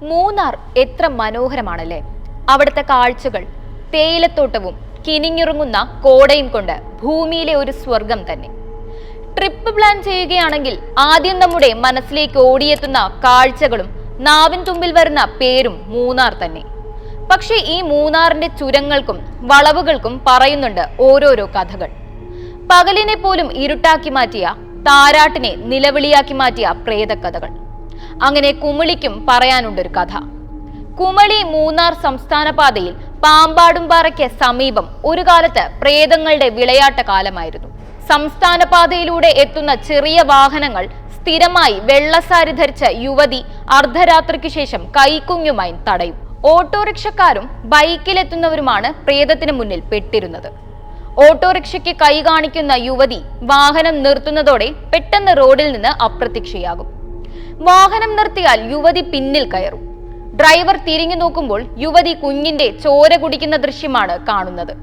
മൂന്നാർ എത്ര മനോഹരമാണല്ലേ. അവിടുത്തെ കാഴ്ചകൾ, തേയിലത്തോട്ടവും കിനിഞ്ഞിറങ്ങുന്ന കോടയും കൊണ്ട് ഭൂമിയിലെ ഒരു സ്വർഗം തന്നെ. ട്രിപ്പ് പ്ലാൻ ചെയ്യുകയാണെങ്കിൽ ആദ്യം നമ്മുടെ മനസ്സിലേക്ക് ഓടിയെത്തുന്ന കാഴ്ചകളും നാവിൻ തുമ്പിൽ വരുന്ന പേരും മൂന്നാർ തന്നെ. പക്ഷേ ഈ മൂന്നാറിന്റെ ചുരങ്ങൾക്കും വളവുകൾക്കും പറയുന്നുണ്ട് ഓരോരോ കഥകൾ. പകലിനെ പോലും ഇരുട്ടാക്കി മാറ്റിയ, താരാട്ടിനെ നിലവിളിയാക്കി മാറ്റിയ പ്രേതകഥകൾ. അങ്ങനെ കുമിളിക്കും പറയാനുണ്ടൊരു കഥ. കുമളി മൂന്നാർ സംസ്ഥാന പാതയിൽ പാമ്പാടുംപാറയ്ക്ക് സമീപം ഒരു കാലത്ത് പ്രേതങ്ങളുടെ വിളയാട്ട കാലമായിരുന്നു. സംസ്ഥാന പാതയിലൂടെ എത്തുന്ന ചെറിയ വാഹനങ്ങൾ സ്ഥിരമായി വെള്ളസാരി ധരിച്ച യുവതി അർദ്ധരാത്രിക്ക് ശേഷം കൈക്കുഞ്ഞുമായി തടയും. ഓട്ടോറിക്ഷക്കാരും ബൈക്കിലെത്തുന്നവരുമാണ് പ്രേതത്തിന് മുന്നിൽ പെട്ടിരുന്നത്. ഓട്ടോറിക്ഷയ്ക്ക് കൈ കാണിക്കുന്ന യുവതി വാഹനം നിർത്തുന്നതോടെ പെട്ടെന്ന് റോഡിൽ നിന്ന് അപ്രത്യക്ഷയാകും. വാഹനം നിർത്തിയാൽ യുവതി പിന്നിൽ കയറും. ഡ്രൈവർ തിരിഞ്ഞു നോക്കുമ്പോൾ യുവതി കുഞ്ഞിന്റെ ചോര കുടിക്കുന്ന ദൃശ്യമാണ് കാണുന്നത്.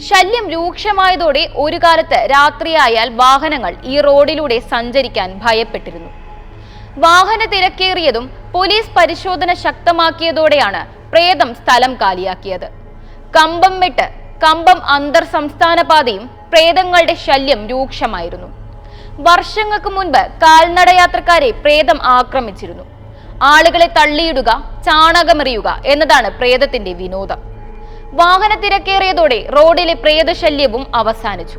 ശല്യം രൂക്ഷമായതോടെ ഒരു കാലത്ത് രാത്രിയായാൽ വാഹനങ്ങൾ ഈ റോഡിലൂടെ സഞ്ചരിക്കാൻ ഭയപ്പെട്ടിരുന്നു. വാഹന തിരക്കേറിയതും പോലീസ് പരിശോധന ശക്തമാക്കിയതോടെയാണ് പ്രേതം സ്ഥലം കാലിയാക്കിയത്. കമ്പം മെട്ട് കമ്പം അന്തർ സംസ്ഥാന പാതയും പ്രേതങ്ങളുടെ ശല്യം രൂക്ഷമായിരുന്നു. വർഷങ്ങൾക്ക് മുൻപ് കാൽനടയാത്രക്കാരെ പ്രേതം ആക്രമിച്ചിരുന്നു. ആളുകളെ തള്ളിയിടുക, ചാണകമെറിയുക എന്നതാണ് പ്രേതത്തിന്റെ വിനോദം. വാഹന തിരക്കേറിയതോടെ റോഡിലെ പ്രേതശല്യവും അവസാനിച്ചു.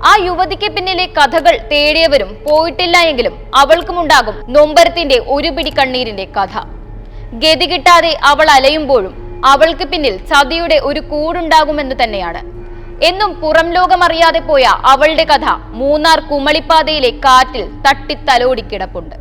ആ യുവതിക്ക് പിന്നിലെ കഥകൾ തേടിയവരും പോയിട്ടില്ല എങ്കിലും അവൾക്കുമുണ്ടാകും നൊമ്പരത്തിന്റെ ഒരു പിടി കണ്ണീരിന്റെ കഥ. ഗതി കിട്ടാതെ അവൾ അലയുമ്പോഴും അവൾക്ക് പിന്നിൽ ചതിയുടെ ഒരു കൂടുണ്ടാകുമെന്ന് തന്നെയാണ്. എന്നും പുറം ലോകമറിയാതെ പോയ അവളുടെ കഥ മൂന്നാർ കുമളിപ്പാതയിലെ കാറ്റിൽ തട്ടിത്തലോടിക്കിടപ്പുണ്ട്.